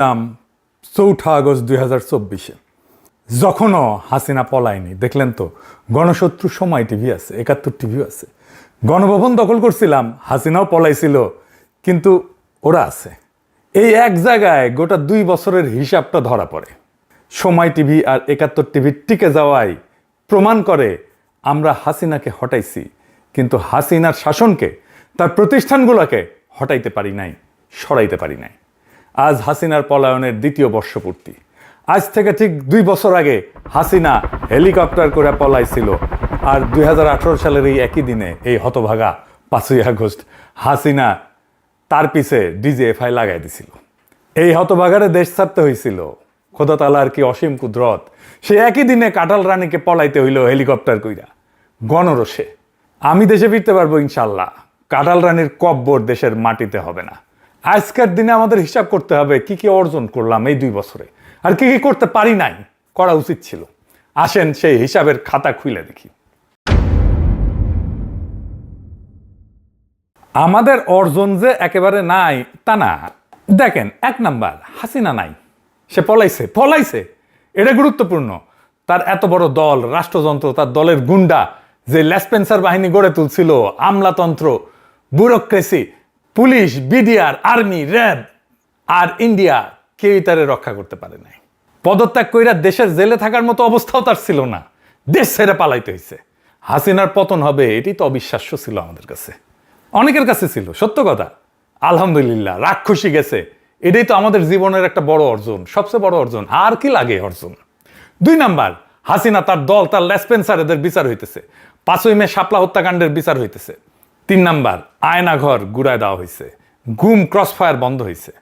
4 August 2024 যখনও Hasina পলায়নি, দেখলেন তো গণশত্রু সময় টিভি আছে, 71 টিভিও আছে। গণভবন দখল করছিলাম, হাসিনাও পলাইছিল, কিন্তু ওরা আছে। এই এক জায়গায় গোটা 2 বছরের হিসাবটা ধরা পড়ে। সময় টিভি আর 71 টিভি টিকে যাওয়াই প্রমাণ করে আমরা হাসিনাকে হটাইছি, কিন্তু হাসিনার শাসনকে, তার প্রতিষ্ঠানগুলোকে হটাইতে পারি নাই, সরাইতে পারি নাই। আজ হাসিনার পলায়নের 2য় বর্ষপূর্তি। আজ থেকে ঠিক 2 বছর আগে হাসিনা হেলিকপ্টার করে পলাইছিল, আর 2018 সালের এই একই দিনে, এই হতভাগা 5ই আগস্ট, হাসিনা তার পিছে ডিজিএফআই লাগাই দিছিল। এই হতভাগারে দেশ ছাড়তে হয়েছিল। খোদা তাআলার কি অসীম কুদরত, সে একই দিনে কাঁঠাল রানীকে পলাইতে হইল হেলিকপ্টার কইরা গণরোষে। আমি দেশে ফিরতে পারবো ইনশাল্লাহ, কাঁঠাল রানীর কব্বর দেশের মাটিতে হবে না। আজকের দিনে আমাদের হিসাব করতে হবে কি কি অর্জন করলাম এই 2 বছরে, আর কি কি করতে পারি নাই, করা উচিত ছিল। আসেন সেই হিসাবের খাতা খুলে দেখি। আমাদের অর্জন যে একেবারে নাই তা না। দেখেন, 1 নাম্বার, হাসিনা নাই, সে পলাইছে, এটা গুরুত্বপূর্ণ। তার এত বড় দল, রাষ্ট্রযন্ত্র, তার দলের গুন্ডা যে লেসপেন্সার বাহিনী গড়ে তুলছিল, আমলাতন্ত্র, bureaucracy, police, BDR, army, RAB আর ইন্ডিয়া, কেউই তারে রক্ষা করতে পারে নাই। পদত্যাগ কইরা দেশের জেলে থাকার মতো অবস্থাও তার ছিল না, দেশ ছেড়ে পালাইতে হয়েছে। হাসিনার পতন হবে এটি তো অবিশ্বাস্য ছিল আমাদের কাছে, অনেকের কাছে ছিল। সত্য কথা, আলহামদুলিল্লাহ, রাক্ষসী গেছে। এটাই তো আমাদের জীবনের একটা বড় অর্জন, সবচেয়ে বড় অর্জন। আর কি লাগে অর্জন? 2 নাম্বার, হাসিনা, তার দল, তার লেসপেন্সার, এদের বিচার হইতেছে। 5ই মে শাপলা হত্যাকাণ্ডের বিচার হইতেছে। 3 নাম্বার, আয়নাঘর গুড়ায় দেওয়া হয়েছে, গুম ক্রসফায়ার বন্ধ হয়েছে,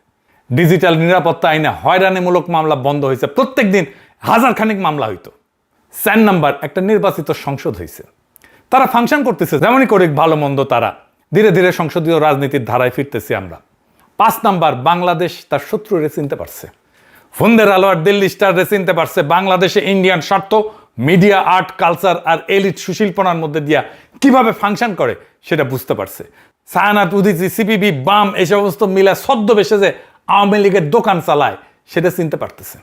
ডিজিটাল নিরাপত্তা আইনে হয়রানিমূলক মামলা বন্ধ হয়েছে, প্রত্যেক দিন 1000 খানিক মামলা হইতো। 4 নাম্বার, একটা নির্বাচিত সংসদ হয়েছে, তারা ফাংশন করতেছে, যেমনই করি ভালো মন্দ, তারা ধীরে ধীরে সংসদীয় রাজনীতির ধারায় ফিরতেছি আমরা। 5 নাম্বার, বাংলাদেশ তার শত্রুরে চিনতে পারছে, ফন্দের আলো আর দিল্লি স্টার রে চিনতে পারছে। বাংলাদেশে ইন্ডিয়ান স্বার্থ, মিডিয়া, আর্ট, কালচার আর এলিট সুশীলপনার মধ্যে দিয়া কিভাবে ফাংশন করে সেটা বুঝতে পারছে। সায়ানাত, উদিচি, সিপিবি, বাম, এই সমস্ত মিলা ছদ্মবেশে যে আওয়ামী লীগের দোকান চালায় সেটা চিনতে পারতেছে।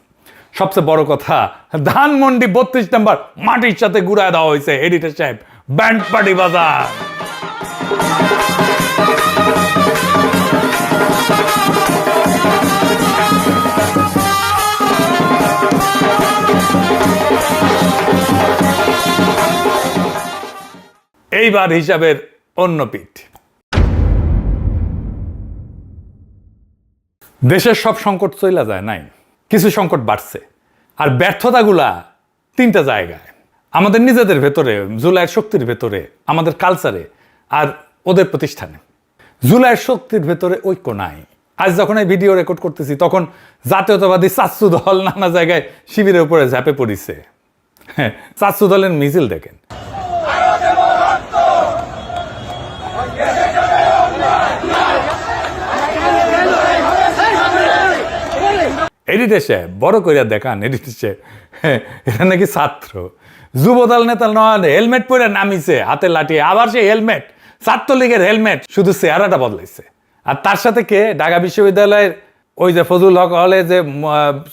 সবচেয়ে বড় কথা, ধানমন্ডি 32 নাম্বার মাটির সাথে গুড়ায় দেওয়া হয়েছে। এডিটর সাহেব, ব্যান্ড পার্টি বাজার। এইবার হিসাবের অন্য পিঠ। দেশের সব সংকট চইলা যায় নাই, কিছু সংকট বাড়ছে। আর ব্যর্থতাগুলা 3টা জায়গায়, আমাদের নিজেদের ভেতরে, জুলাইয়ের শক্তির ভেতরে, আমাদের কালচারে আর ওদের প্রতিষ্ঠানে। জুলাইয়ের শক্তির ভেতরে ঐক্য নাই। আজ যখন এই ভিডিও রেকর্ড করতেছি তখন জাতীয়তাবাদী চাচ্চু দল নানা জায়গায় শিবিরের উপরে ঝাঁপে পড়িছে। হ্যাঁ, চাচ্চু দলের মিছিল দেখেন। এডিটর সাহেব, বড় কইরা দেখান। এডিটর সাহেব, এটা নাকি ছাত্র যুবদল নেতা নয়, হেলমেট পরে নামিছে, হাতে লাঠি, আবার সে হেলমেট, ছাত্রলীগের হেলমেট, শুধু চেহারাটা বদলাইছে। আর তার সাথে কে? ঢাকা বিশ্ববিদ্যালয়ের ওই যে ফজলুল হক হলে যে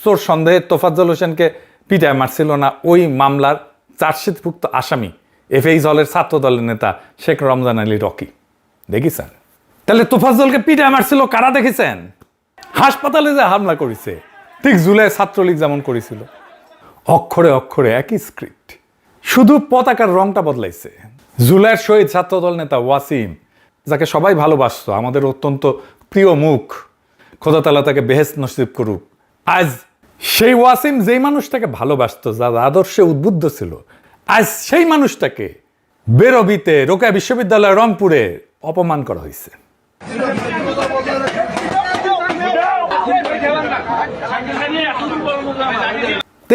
চোর সন্দেহে তোফাজ্জল হোসেনকে পিটায় মারছিল না, ওই মামলার চার্জশিটভুক্ত আসামি এফএইচ হলের ছাত্র দলের নেতা শেখ রমজান আলী রকি। দেখেছেন? তাহলে তোফাজ্জলকে পিটায় মারছিল কারা দেখেছেন? হাসপাতালে যে হামলা করেছে, ঠিক জুলাই ছাত্রলীগ যেমন করেছিল। অক্ষরে অক্ষরে একই স্ক্রিপ্ট, শুধু পতাকার রংটা বদলাইছে। জুলাইয়ের শহীদ ছাত্রদল নেতা ওয়াসিম, যাকে সবাই ভালোবাসত, আমাদের অত্যন্ত প্রিয় মুখ, খোদা তাআলা তাকে বেহেশত নসিব করুক। আজ সেই ওয়াসিম, যেই মানুষটাকে ভালোবাসত, যার আদর্শে উদ্বুদ্ধ ছিল, আজ সেই মানুষটাকে বেরবিতে, রোকেয়া বিশ্ববিদ্যালয় রংপুরে অপমান করা হয়েছে।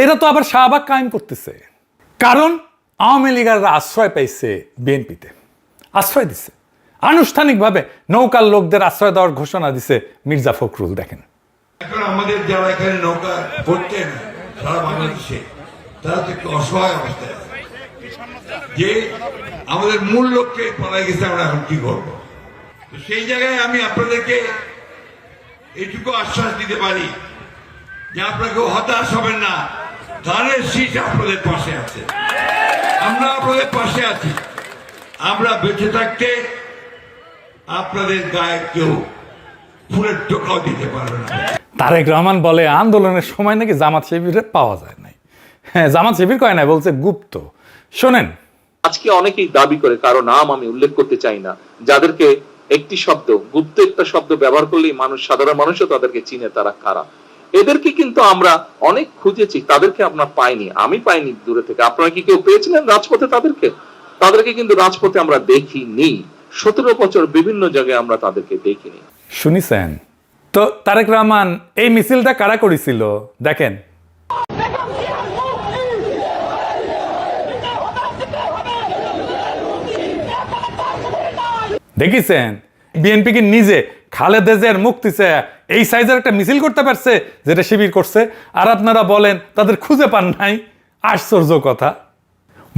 এরা তো আবার শাহবাগ কায়েম করতেছে, কারণ আওয়ামী লীগাররা আশ্রয় পাইছে বিএনপিতে, আশ্রয় দিছে আনুষ্ঠানিকভাবে। নৌকার লোকদের আশ্রয় দেওয়ার ঘোষণা দিছে মির্জা ফখরুল। দেখেন, এখন আমাদের যারা এখানে নৌকা পড়তেন সারা বাংলাদেশে, তারা তো একটু অসহায় অবস্থায় আছে, যে আমাদের মূল লক্ষ্যে পড়ায় গেছে, আমরা এখন কি করবো? তো সেই জায়গায় আমি আপনাদেরকে এইটুকু আশ্বাস দিতে পারি যে আপনাকে হতাশ হবেন না, ধানের শীষ আপনাদের পাশে আছে, আমরা আপনাদের পাশে আছি। আমরা বেঁচে থাকতে আপনাদের গায়ে কেউ ফুলের টোকাও দিতে পারবে না। তারেক রহমান বলে আন্দোলনের সময় নাকি জামাত শিবিরে পাওয়া যায় নাই। হ্যাঁ, জামাত শিবির কয় নাই, বলছে গুপ্ত। শোনেন, আজকে অনেকেই দাবি করে, কারো নাম আমি উল্লেখ করতে চাই না, যাদেরকে একটি শব্দ, গুপ্ত একটা শব্দ ব্যবহার করলেই মানুষ, সাধারণ মানুষও তাদেরকে চিনে, তারা কারা। এদেরকে কিন্তু আমরা অনেক খুঁজেছি, তাদেরকে আমরা পাইনি, আমি পাইনি দূরে থেকে। আপনারা কি কেউ পেয়েছিলেন রাজপথে তাদেরকে কিন্তু রাজপথে আমরা দেখিনি। 17 বছর বিভিন্ন জায়গায় আমরা তাদেরকে দেখিনি। শুনিছেন তো? তারেক রহমান এই মিছিলটা কারা করেছিল দেখেন। দেখিছেন বিএনপি কি নিজে খালেদা জিয়ার মুক্তি চেয়ে এই সাইজের একটা মিছিল করতে পারছে যেটা শিবির করছে, আর আপনারা বলেন তাদের খুঁজে পান নাই? আশ্চর্য কথা।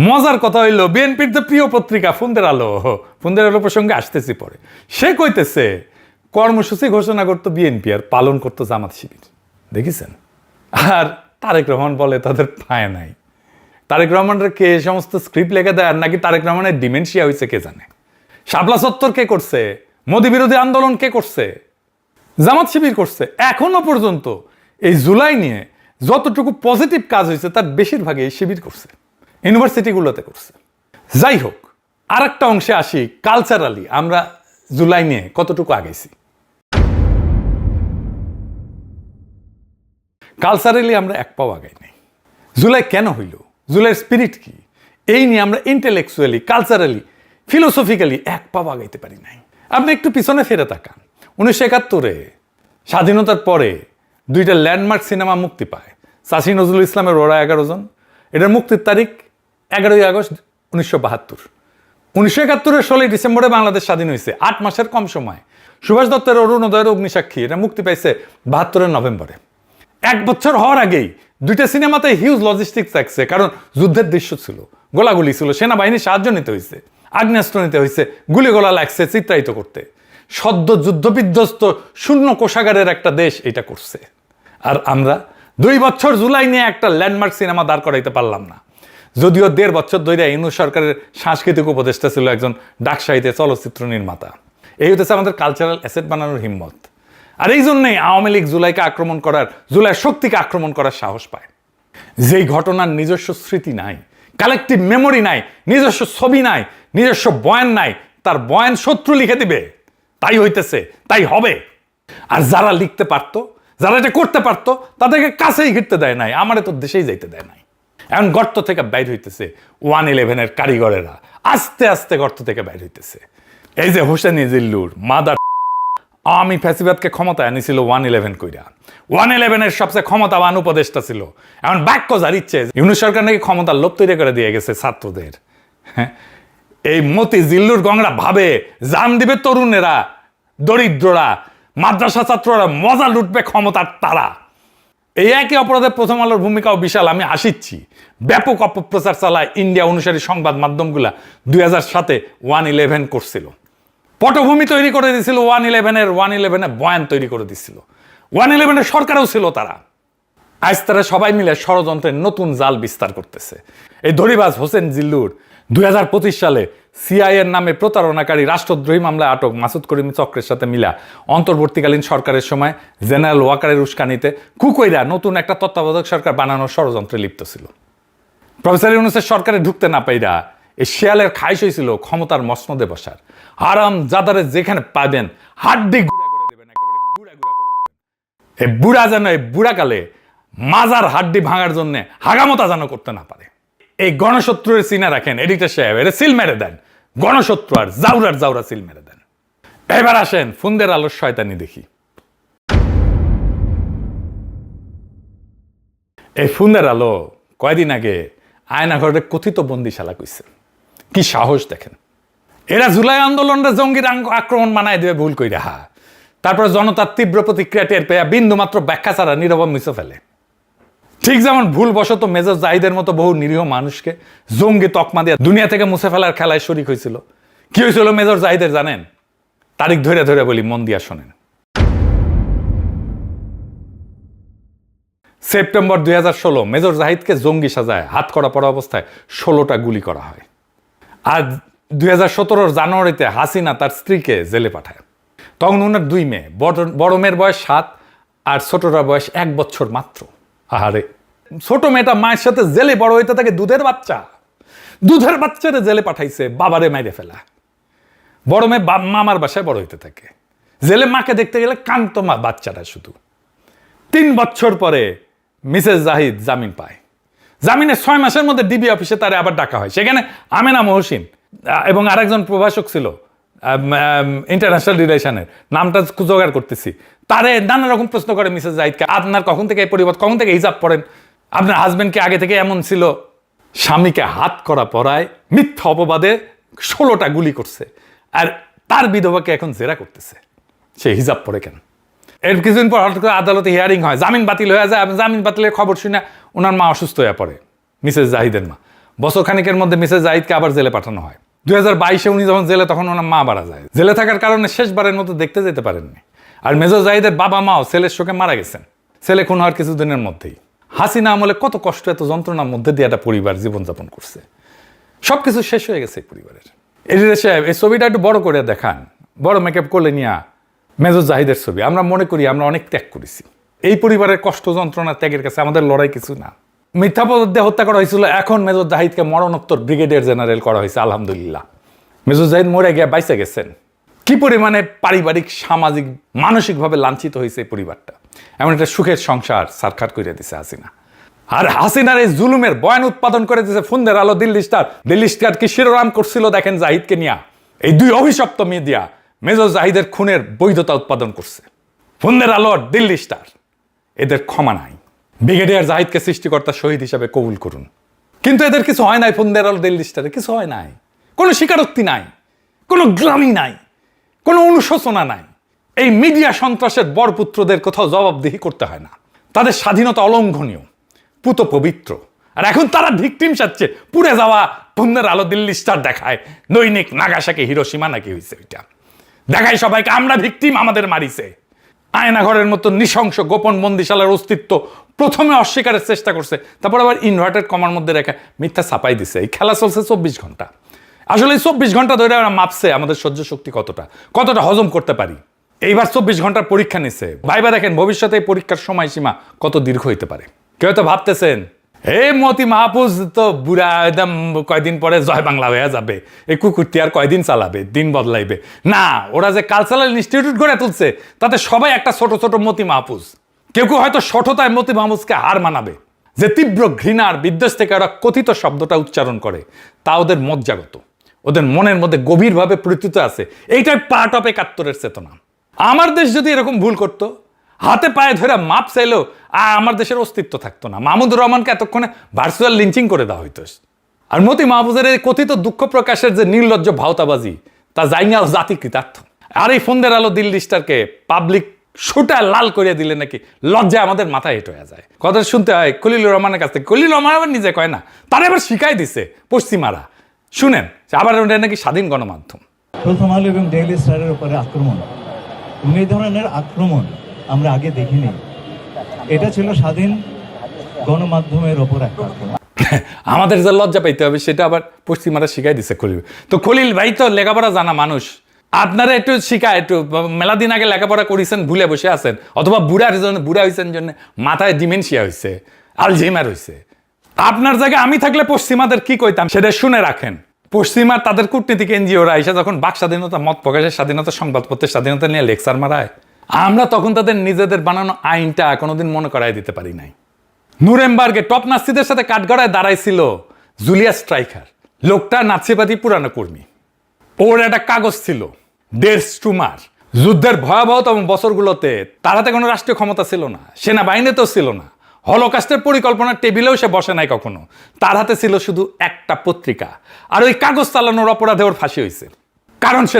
মজার কথা হইল, বিএনপির যে প্রিয় পত্রিকা ফুন্দের আলো প্রসঙ্গে আসতেছি পরে, সে কইতেছে কর্মসূচি ঘোষণা করতো বিএনপি আর পালন করতো জামাত শিবির। দেখেছেন? আর তারেক রহমান বলে তাদের পায় নাই। তারেক রহমানের কে সমস্ত স্ক্রিপ্ট লেখা দেয়, আর নাকি তারেক রহমানের ডিমেনশিয়া হয়েছে কে জানে। শাপলা চত্বর কে করছে? মোদী বিরোধী আন্দোলন কে করছে? জামাত শিবির করছে। এখনো পর্যন্ত এই জুলাই নিয়ে যতটুকু পজিটিভ কাজ হয়েছে তার বেশিরভাগই এই শিবির করছে, ইউনিভার্সিটিগুলোতে করছে। যাই হোক, আর একটা অংশে আসি। কালচারালি আমরা জুলাই নিয়ে কতটুকু আগেছি। কালচারালি আমরা এক পাও আগাই নাই। জুলাই কেন হইল, জুলাইয়ের স্পিরিট কি, এই নিয়ে আমরা ইন্টেলেকচুয়ালি, কালচারালি, ফিলোসফিক্যালি এক পাও আগাইতে পারি নাই। আপনি একটু পিছনে ফিরে তাকান। 1971 স্বাধীনতার পরে 2টা ল্যান্ডমার্ক সিনেমা মুক্তি পায়। চাষী নজরুল ইসলামের ওরা 11 জন। এটার মুক্তির তারিখ 11ই আগস্ট 1972। 1971 16ই ডিসেম্বরে বাংলাদেশ স্বাধীন হয়েছে। 8 মাসের কম সময়। সুভাষ দত্তের অরুণোদয়ের অগ্নিসাক্ষী এটা মুক্তি পাইছে 72 নভেম্বরে। 1 বছর হওয়ার আগেই 2টা সিনেমাতে হিউজ লজিস্টিক্স থাকছে, কারণ যুদ্ধের দৃশ্য ছিল, গোলাগুলি ছিল, সেনাবাহিনীর সাহায্য নিতে হয়েছে, আগ্নেয়াস্ত্র নিতে হয়েছে, গুলিগোলা লাগছে চিত্রায়িত করতে। সদ্য যুদ্ধ বিধ্বস্ত শূন্য কোষাগারের একটা দেশ এটা করছে। আর আমরা 2 বছর জুলাই নিয়ে একটা ল্যান্ডমার্ক সিনেমা দাঁড় করাইতে পারলাম না। যদিও 1.5 বছর ধরে ইউনূস সরকারের সাংস্কৃতিক উপদেষ্টা ছিল একজন ডাকসাহিত্যে চলচ্চিত্র নির্মাতা। এই হতেছে আমাদের কালচারাল অ্যাসেট বানানোর হিম্মত। আর এই জন্যই আওয়ামী লীগ জুলাইকে আক্রমণ করার, জুলাইয়ের শক্তিকে আক্রমণ করার সাহস পায়। যেই ঘটনার নিজস্ব স্মৃতি নাই, কালেকটিভ মেমোরি নাই, নিজস্ব ছবি নাই, নিজস্ব বয়ান নাই, তার বয়ান শত্রু লিখে দিবে। তাই হইতেছে, তাই হবে। আর যারা লিখতে পারতো, যারা এটা করতে পারতো, তাদেরকে কাছেই ঘিরতে দেয় নাই, আমারে তো দেশেই যাইতে দেয় নাই। এখন গর্ত থেকে বাইর হইতেছে 111-এর কারিগরেরা, আস্তে আস্তে গর্ত থেকে বাইর হইতেছে। এই যে হোসেনি জিল্লুর মাদার আওয়ামী ফ্যাসিবাদকে ক্ষমতায় আনিছিল 111 কইরা। 111-এর সবচেয়ে ক্ষমতাবান উপদেষ্টা ছিল। এখন বাক্য জারিচ্ছে ইউনূস সরকার নাকি ক্ষমতার লোভ তৈরি করে দিয়ে গেছে ছাত্রদের। এই মতি জিল্লুর গংরা ভাবে জান দিবে তরুণেরা, দরিদ্ররা, মাদ্রাসা ছাত্ররা মজা লুটবে ক্ষমতার তারা। এই একই অপরাধে প্রথম আলোর ভূমিকাও বিশাল। আমি আসিচ্ছি, ব্যাপক অপপ্রচার চালায় ইন্ডিয়া অনুসারী সংবাদ মাধ্যমগুলা 2007-এ 111 করছিল। পটভূমি তৈরি করে দিয়েছিল 111-এর বয়ান তৈরি করে দিচ্ছিল। 111-এর সরকারও ছিল তারা। আজ তারা সবাই মিলে ষড়যন্ত্রের নতুন জাল বিস্তার করতেছে। এই ধরিবাজ হোসেন জিল্লুর 2025 সালে সিআইএর নামে প্রতারণাকারী রাষ্ট্রদ্রোহী মামলায় আটক মাসুদ করিম চক্রের সাথে মিলা অন্তর্বর্তীকালীন সরকারের সময় জেনারেল ওয়াকারের উস্কানিতে কুকইরা নতুন একটা তত্ত্বাবধায়ক সরকার বানানোর ষড়যন্ত্রে লিপ্ত ছিল। প্রফেসর ইউনূসের সরকারে ঢুকতে না পাইরা এই শেয়ালের খাইশ হয়েছিল ক্ষমতার মসনদে বসার। হারাম জাদারে যেখানে পাবেন হাড্ডি গুঁড়া করে দেবেন, একেবারে গুঁড়া করে দেবেন। এই বুড়া যেন এই বুড়াকালে মাজার হাড্ডি ভাঙার জন্য হাগামতা যেন করতে না পারে। এই গণশত্রুর চিনা রাখেন এডিটর সাহেব, এটা সিল মেরে দেন। গণশত্রু আর জাউরা সিল মেরে দেন। এবার আসেন ফুন্দের আলোর শয়তানি দেখি। এই ফুন্দের আলো কয়দিন আগে আয়নাঘরের কথিত বন্দিশালা কইছে। কি সাহস দেখেন! এরা জুলাই আন্দোলনরা জঙ্গির আক্রমণ মানায় দেবে ভুল কইরা। তারপর জনতার তীব্র প্রতিক্রিয়া টের পেয়ে বিন্দু মাত্র ব্যাখ্যা ছাড়া নীরব মুছে ফেলে। ঠিক যেমন ভুলবশত মেজর জাহিদের মতো বহু নিরীহ মানুষকে জঙ্গি তকমা দিয়ে দুনিয়া থেকে মুছে ফেলার খেলায় শরিক হয়েছিল। কি হয়েছিল মেজর জাহিদের জানেন? তারিখ ধরে ধরে বলি, মন দিয়া শোনেন। সেপ্টেম্বর 2016 মেজর জাহিদকে জঙ্গি সাজায় হাত করা পড়া অবস্থায় 16টা গুলি করা হয়। আর 2017 জানুয়ারিতে হাসিনা তার স্ত্রীকে জেলে পাঠায়। তখন ওনার 2 মেয়ে, বড় মেয়ের বয়স 7 আর ছোটটার বয়স 1 বছর মাত্র। আহারে, ছোট মেয়েটা মায়ের সাথে জেলে বড় হইতে থাকে, দুধের বাচ্চারে জেলে পাঠাইছে বাবারে মাইরে ফেলা। বড় মেয়ে মামার বাসায় বড় হইতে থাকে, জেলে মাকে দেখতে গেলে কান্ত মা বাচ্চাটা শুধু। 3 বছর পরে মিসেস জাহিদ জামিন পায়। জামিনের 6 মাসের মধ্যে ডিবি অফিসে তারে আবার ডাকা হয়। সেখানে আমেনা মহসিন এবং আরেকজন প্রভাষক ছিল ইন্টারন্যাশনাল রিলেশনের, নামটা জোগাড় করতেছি, তারে নানা রকম প্রশ্ন করে মিসেস জাহিদকে, আপনার কখন থেকে এই পরিবর্তন, কখন থেকে হিজাব পড়েন, আপনার হাজবেন্ড কি আগে থেকে এমন ছিল? স্বামীকে হাত করা পড়ায় মিথ্যা অপবাদে 16টা গুলি করছে, আর তার বিধবাকে এখন জেরা করতেছে সে হিজাব পড়ে কেন। এর কিছুদিন পর হঠাৎ করে আদালতে হিয়ারিং হয়, জামিন বাতিল হয়ে যায়। জামিন বাতিলের খবর শুনে ওনার মা অসুস্থ হয়ে পড়ে, মিসেস জাহিদের মা। বছর খানিকের মধ্যে মিসেস জাহিদকে আবার জেলে পাঠানো হয়। 2022-এ উনি যখন জেলে, তখন ওনার মা মারা যায়। জেলে থাকার কারণে শেষবারের মতো দেখতে যেতে পারেননি। আর মেজর জাহিদের বাবা মাও ছেলের শোকে মারা গেছেন, ছেলে খুন হওয়ার কিছুদিনের মধ্যেই। হাসিনা আমলে কত কষ্ট, এত যন্ত্রণার মধ্যে দিয়ে একটা পরিবার জীবনযাপন করছে, সবকিছু শেষ হয়ে গেছে এই পরিবারের। এই ছবিটা একটু বড় করে দেখান, বড় মেকআপ করলে নিয়ে মেজর জাহিদের ছবি। আমরা মনে করি আমরা অনেক ত্যাগ করেছি, এই পরিবারের কষ্ট যন্ত্রণা ত্যাগের কাছে আমাদের লড়াই কিছু না। মিথ্যা পদে হত্যা করা হয়েছিল, এখন মেজর জাহিদকে মরণোত্তর ব্রিগেডিয়ার জেনারেল করা হয়েছে, আলহামদুলিল্লাহ। মেজর জাহিদ মরে গিয়ে বাইসে গেছেন। কি পরিমাণে পারিবারিক, সামাজিক, মানসিকভাবে লাঞ্ছিত হয়েছে এই পরিবারটা। এমন একটা সুখের সংসার সারখার করে দিছে হাসিনা। আর হাসিনার এই জুলুমের বয়ান উৎপাদন করে দিয়েছে ফোনদের আলো, দিল্লি স্টার। দিল্লি স্টার কি শিরোনাম করছিল দেখেন, জাহিদকে নিয়া এই 2 অভিশপ্ত মিডিয়া মেজর জাহিদের খুনের বৈধতা উৎপাদন করছে। ফোনদের আলো, দিল্লি স্টার, এদের ক্ষমা নাই। ব্রিগেডিয়ার জাহিদকে সৃষ্টিকর্তা শহীদ হিসাবে কবুল করুন। কিন্তু এদের কিছু হয় নাই, ফোনদের আলো, দিল্লি স্টারে কিছু হয় নাই, কোনো স্বীকারোক্তি নাই, কোনো গ্লানি নাই, কোনো অনুশোচনা নাই। এই মিডিয়া সন্ত্রাসের বরপুত্রদের কোথাও জবাবদিহি করতে হয় না, তাদের স্বাধীনতা অলঙ্ঘনীয়, পুত পবিত্র। আর এখন তারা ভিকটিম সাজছে, পুড়ে যাওয়া ফোনদের আলো, দিল্লি স্টার দেখায়, দৈনিক নাগাসাকি হিরোশিমা নাকি হয়েছে ওইটা দেখায় সবাইকে, আমরা ভিকটিম, আমাদের মারিছে। আয়নাঘরের মতো নৃশংস গোপন বন্দিশালার অস্তিত্ব প্রথমে অস্বীকারের চেষ্টা করছে, তারপর আবার ইনভার্টেড কমার মধ্যে রেখে মিথ্যা ছাপাই দিছে। এই খেলা চলছে 24 ঘন্টা। আসলে এই 24 ঘন্টা ধরে আমরা মাপছে আমাদের সহ্য শক্তি কতটা হজম করতে পারি। এইবার 24 ঘন্টার পরীক্ষা নিছে। ভাইবা দেখেন ভবিষ্যতে এই পরীক্ষার সময়সীমা কত দীর্ঘ হইতে পারে। কেউ তো ভাবতেছেন এই মতি মাহফুজ তো বুড়া একদম কয়দিন পরে জয় বাংলা হয়ে যাবে, এই কুকুরটি আর কয়দিন চালাবে, দিন বদলাইবে না। ওরা যে কালচারাল ইনস্টিটিউট গড়ে তুলছে, তাতে সবাই একটা ছোট ছোট মতি মাহফুজ। কেউ হয়তো সঠতায় মতি মাহফুজকে হার মানাবে। যে তীব্র ঘৃণার বিদ্বেষ থেকে ওরা কথিত শব্দটা উচ্চারণ করে, তা ওদের মজ্জাগত, ওদের মনের মধ্যে গভীরভাবে প্রতীত আছে। এইটাই পার্ট অফ 71-এর চেতনা। আমার দেশ যদি এরকম ভুল করতো, হাতে পায়ে ধরে মাপ চাইলেও আমার দেশের অস্তিত্ব থাকতো না। মাহমুদুর রহমানকে এতক্ষণে ভার্চুয়াল লিঞ্চিং করে দেওয়া হইতো। আর মতি মাহফুজের এই কথিত দুঃখ প্রকাশের যে নির্লজ্জ ভাওতাবাজি, তা জাইনাল জাতি কৃতার্থ। আর এই ফোনদের আলো, দিল্লি স্টারকে পাবলিক সোটা লাল করে দিলে নাকি লজ্জায় আমাদের মাথায় হেঁট হয়ে যায়। কথা শুনতে হয় খলিলুর রহমানের কাছ থেকে। খলিলুর রহমান আবার নিজে কয় না, তারা এবার শিখাই দিছে পশ্চিমারা। শুনেন, আবার ওটা নাকি স্বাধীন গণমাধ্যম। প্রথম আলো এবং ডেইলি স্টারের উপরে আক্রমণ, এই ধরনের আক্রমণ আমরা আগে দেখিনি। এটা ছিল স্বাধীন গণমাধ্যমের ওপর একটা আক্রমণ। আমাদের যে লজ্জা পাইতে হবে সেটা আবার পশ্চিমারা শিখাই দিছে খলিল। তো খলিল ভাই তো লেখাপড়া জানা মানুষ, আপনারা একটু শিখা, একটু মেলা দিন আগে লেখাপড়া করেছেন, ভুলে বসে আছেন, অথবা বুড়া হয়েছেন জন্য মাথায় ডিমেনশিয়া হয়েছে, আলঝেইমার হয়েছে। আপনার জায়গায় আমি থাকলে পশ্চিমাদের কি কইতাম সেটা শুনে রাখেন। পশ্চিমা তাদের কূটনীতিক এনজিওরা এসে যখন বাক স্বাধীনতা, মত প্রকাশের স্বাধীনতা, সংবাদপত্রের স্বাধীনতা নিয়ে লেকচার মারায়, আমরা তখন তাদের নিজেদের বানানো আইনটা কোনোদিন মনে করাই দিতে পারি নাই। নুরেমবার্গে টপ নাৎসিদের সাথে কাঠগড়ায় দাঁড়াইছিল জুলিয়াস স্ট্রাইকার। লোকটা নাৎসিবাদী পুরানো কর্মী। ওর একটা কাগজ ছিল, ডের স্টুমার। যুদ্ধের ভয়াবহতম বছরগুলোতে তার হাতে কোনো রাষ্ট্রীয় ক্ষমতা ছিল না, সেনাবাহিনীতেও ছিল না, হলোকাস্টের পরিকল্পনার টেবিলেও সে বসে নাই কখনো। তার হাতে ছিল শুধু একটা পত্রিকা, আর ওই কাগজ চালানোর অপরাধে ওর ফাঁসি হয়েছে। কারণ সে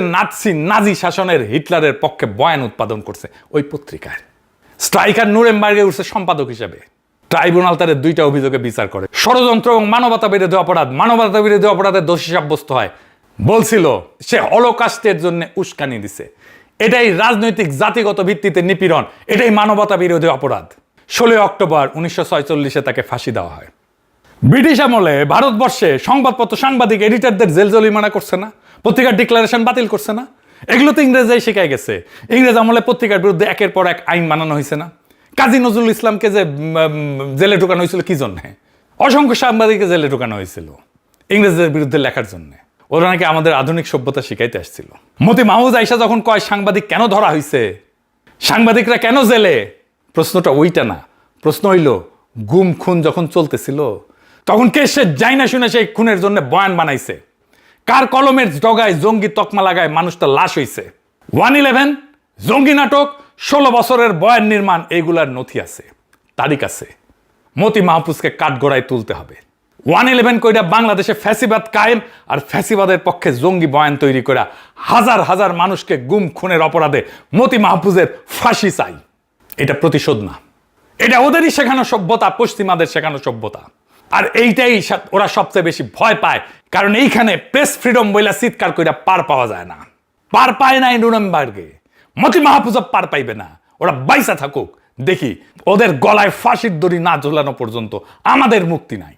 নাজি শাসনের, হিটলারের পক্ষে বয়ান উৎপাদন করছে ওই পত্রিকায়। স্ট্রাইকার নুরেমবার্গে উঠছে সম্পাদক হিসেবে। ট্রাইব্যুনাল তাদের 2টা অভিযোগে বিচার করে, ষড়যন্ত্র এবং মানবতা বিরোধী অপরাধ। মানবতা বিরোধী অপরাধে দোষী সাব্যস্ত হয়। বলছিল সে হলোকাস্টের জন্য উস্কানি দিছে। এটাই রাজনৈতিক জাতিগত ভিত্তিতে নিপীড়ন, এটাই মানবতা বিরোধী অপরাধ। 16 অক্টোবর 1946-এ তাকে ফাঁসি দেওয়া হয়। ব্রিটিশ আমলে ভারতবর্ষে সংবাদপত্র, সাংবাদিক, এডিটরদের জেল জরিমানা করছে না, পত্রিকার ডিক্লারেশন বাতিল করছে না। এগুলো তো ইংরেজরাই শিখাই গেছে। ইংরেজ আমলে পত্রিকার বিরুদ্ধে একের পর এক আইন বানানো হয়েছে না। কাজী নজরুল ইসলামকে যে জেলে ঢুকানো হয়েছিল কি জন্যে? অসংখ্য সাংবাদিককে জেলে ঢুকানো হয়েছিল ইংরেজদের বিরুদ্ধে লেখার জন্য। ওরা নাকি আমাদের আধুনিক সভ্যতা শিখাইতে আসছিল। মতি মাহফুজ আইসা যখন কয় সাংবাদিক কেন ধরা হয়েছে, সাংবাদিকরা কেন জেলে, প্রশ্নটা ওইটা না। প্রশ্ন হইল গুম খুন যখন চলতেছিল তখন কে সে যাই না শুনে সেই খুনের জন্য বয়ান বানাইছে? কার কলমের ডগায় জঙ্গি তকমা লাগায় মানুষটা লাশ হইছে? 1/11 জঙ্গি নাটক, 16 বছরের বয়ান নির্মাণ, এইগুলার নথি আছে, তারিখ আছে। মতি মাহফুজকে কাঠগড়ায় তুলতে হবে। 1/11 কইরা বাংলাদেশে ফ্যাসিবাদ কায়েম আর ফ্যাসিবাদের পক্ষে জঙ্গি বয়ান তৈরি করা হাজার হাজার মানুষকে গুম খুনের অপরাধে মতি মাহফুজের ফাঁসি চাই। এটা প্রতিশোধ না, এটা ওদেরই শেখানো সভ্যতা, পশ্চিমাদের শেখানো সভ্যতা। আর এইটাই ওরা সবচেয়ে বেশি ভয় পায়, কারণ এইখানে প্রেস ফ্রিডম বইলা চিৎকার কইরা পার পাওয়া যায় না। পার পায় নাই নুরেমবার্গে, মতি মাহফুজ পার পাইবে না। ওরা বাইসা থাকুক, দেখি ওদের গলায় ফাঁসির দড়ি না ঝোলানো পর্যন্ত আমাদের মুক্তি নাই।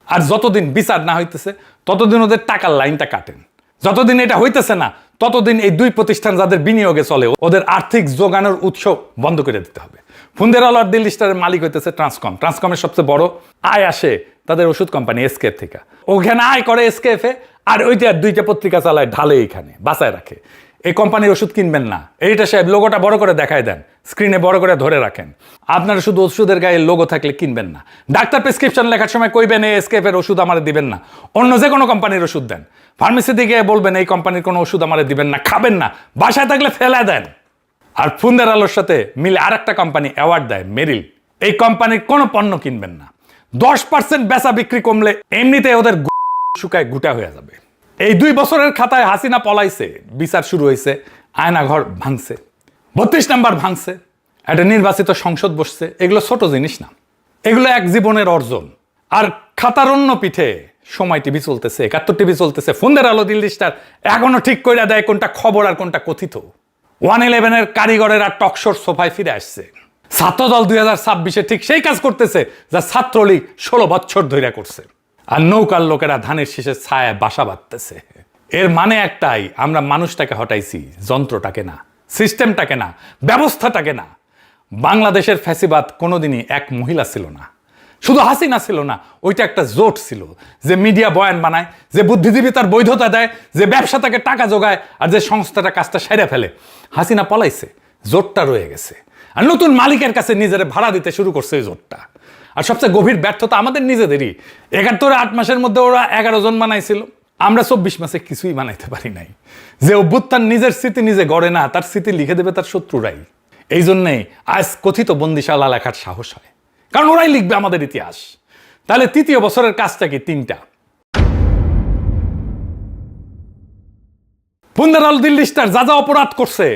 আর যতদিন বিচার না হইতেছে ততদিন ওদের টাকার লাইনটা কাটেন। যতদিন এটা হইতেছে না ততদিন এই দুই প্রতিষ্ঠান যাদের বিনিয়োগে চলে ওদের আর্থিক যোগানোর উৎস বন্ধ করে দিতে হবে। ফুন্দের আলো আর দিল্লি স্টারের মালিক হইতেছে ট্রান্সকম। ট্রান্সকমের সবচেয়ে বড় আয় আসে তাদের ওষুধ কোম্পানি এসকেএফ থেকে। ওখানে আয় করে এসকেএফে, আর ওইটা দুইটা পত্রিকা চালায়, ঢালে এইখানে বাঁচায় রাখে। এই কোম্পানির ওষুধ কিনবেন না। এইটা সাহেব লোগোটা বড় করে দেখায় দেন, স্ক্রিনে বড় করে ধরে রাখেন। আপনারা শুধু ওষুধের গায়ে লোগো থাকলে কিনবেন না। ডাক্তার প্রেসক্রিপশন লেখার সময় কইবেন এই এসকেএফ এর ওষুধ আমাদের দিবেন না, অন্য যে কোনো কোম্পানির ওষুধ দেন। ফার্মেসি দিকে বলবেন এই কোম্পানির কোনো ওষুধ আমাদের দিবেন না, খাবেন না, বাসায় থাকলে ফেলে দেন। আর ফুন্দের আলোর সাথে মিলে আর একটা কোম্পানি অ্যাওয়ার্ড দেয়, মেরিল। এই কোম্পানির কোনো পণ্য কিনবেন না। 10% বেচা বিক্রি কমলে এমনিতে ওদের শুকায় গুটা হয়ে যাবে। এই 2 বছরের খাতায় হাসিনা পলাইছে, বিচার শুরু হয়েছে, আয়নাঘর ভাঙছে, 32 নাম্বার ভাঙছে, একটা নির্বাচিত সংসদ বসছে। এগুলো ছোট জিনিস না, এগুলো এক জীবনের অর্জন। আর খাতার অন্য পিঠে সময় টিভি চলতেছে, 71 টিভি চলতেছে, ফুন্দের আলো, দিল্লি স্টার এখনো ঠিক করে দেয় কোনটা খবর আর কোনটা কথিত। 1/11 কারিগরের আর টকশোর সোফায় ফিরে আসছে। ছাত্রদল 2026-এ ঠিক সেই কাজ করতেছে যা ছাত্রলীগ 16 বছর ধরে করছে। আর নৌকার লোকেরা ধানের শীষের ছায়ায় বাসা বাঁধতেছে। এর মানে একটাই, আমরা মানুষটাকে হটাইছি, যন্ত্রটাকে না, সিস্টেমটাকে না, ব্যবস্থাটাকে না। বাংলাদেশের ফ্যাসিবাদ কোনোদিনই এক মহিলা ছিল না, শুধু হাসিনা ছিল না, ওইটা একটা জোট ছিল। যে মিডিয়া বয়ান বানায়, যে বুদ্ধিজীবী তার বৈধতা দেয়, যে ব্যবসা তাকে টাকা যোগায়, আর যে সংস্থাটা কাজটা সেরে ফেলে। হাসিনা পলাইছে, জোটটা রয়ে গেছে। আর নতুন মালিকের কাছে নিজের ভাড়া দিতে শুরু করছে এই জোটটা। আর সবচেয়ে গভীর ব্যর্থতা আমাদের নিজেদেরই। 8 মাসের মধ্যে ওরা 11 জন বানাইছিল, আমরা 24 মাসে কিছুই বানাইতে পারি নাই। যে অভ্যুত্থান নিজের স্মৃতি নিজে গড়ে না, তার স্মৃতি লিখে দেবে তার শত্রুরাই। এই জন্যেই আজ কথিত বন্দিশালা লেখার সাহস হয়, কারণ ওরাই লিখবে আমাদের ইতিহাস। তাহলে 3য় বছরের কাজটা কি? 3টা। ফুন্দের আলো, দিল্লি স্টার যা যা অপরাধ করছে,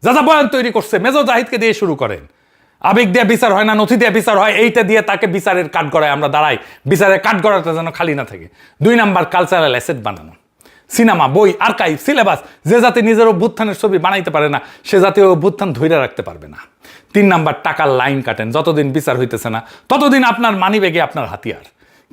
যা যা বয়ান তৈরি করছে, মেজর জাহিদকে দিয়ে শুরু করেন। আবেগ দিয়ে বিচার হয় না, নথি দিয়ে বিচার হয়। এইটা দিয়ে তাকে বিচারের কাঠগড়ায় আমরা দাঁড়াই, বিচারের কাঠগড়াটা যেন খালি না থাকে। 2 নাম্বার কালচারাল অ্যাসেট বানানো, সিনেমা, বই, আর্কাইভ, সিলেবাস। যে জাতি নিজের অভ্যুত্থানের ছবি বানাইতে পারে না, সে জাতি অভ্যুত্থান ধরে রাখতে পারবে না। 3 নাম্বার টাকার লাইন কাটেন। যতদিন বিচার হইতেছে না ততদিন আপনার মানিব্যাগে আপনার হাতিয়ার।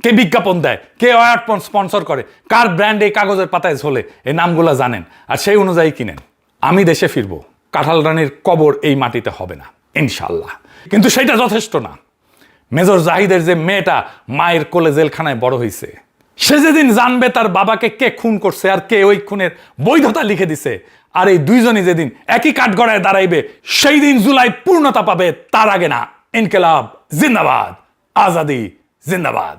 কে বিজ্ঞাপন দেয়, কে অ্যাওয়ার্ড স্পন্সর করে, কার ব্র্যান্ড এই কাগজের পাতায় ঝোলে, এই নামগুলো জানেন, আর সেই অনুযায়ী কিনেন। আমি দেশে ফিরবো, কাঁঠাল রানীর কবর এই মাটিতে হবে না ইনশাল্লাহ। কিন্তু সেটা যথেষ্ট না। মেজর জাহিদের যে মেয়েটা মায়ের কোলে জেলখানায় বড় হয়েছে, সে যেদিন জানবে তার বাবাকে কে খুন করছে আর কে ওই খুনের বৈধতা লিখে দিছে, আর এই দুইজনই যেদিন একই কাঠগড়ায় দাঁড়াইবে, সেই দিন জুলাই পূর্ণতা পাবে, তার আগে না। ইনকিলাব জিন্দাবাদ, আজাদি জিন্দাবাদ।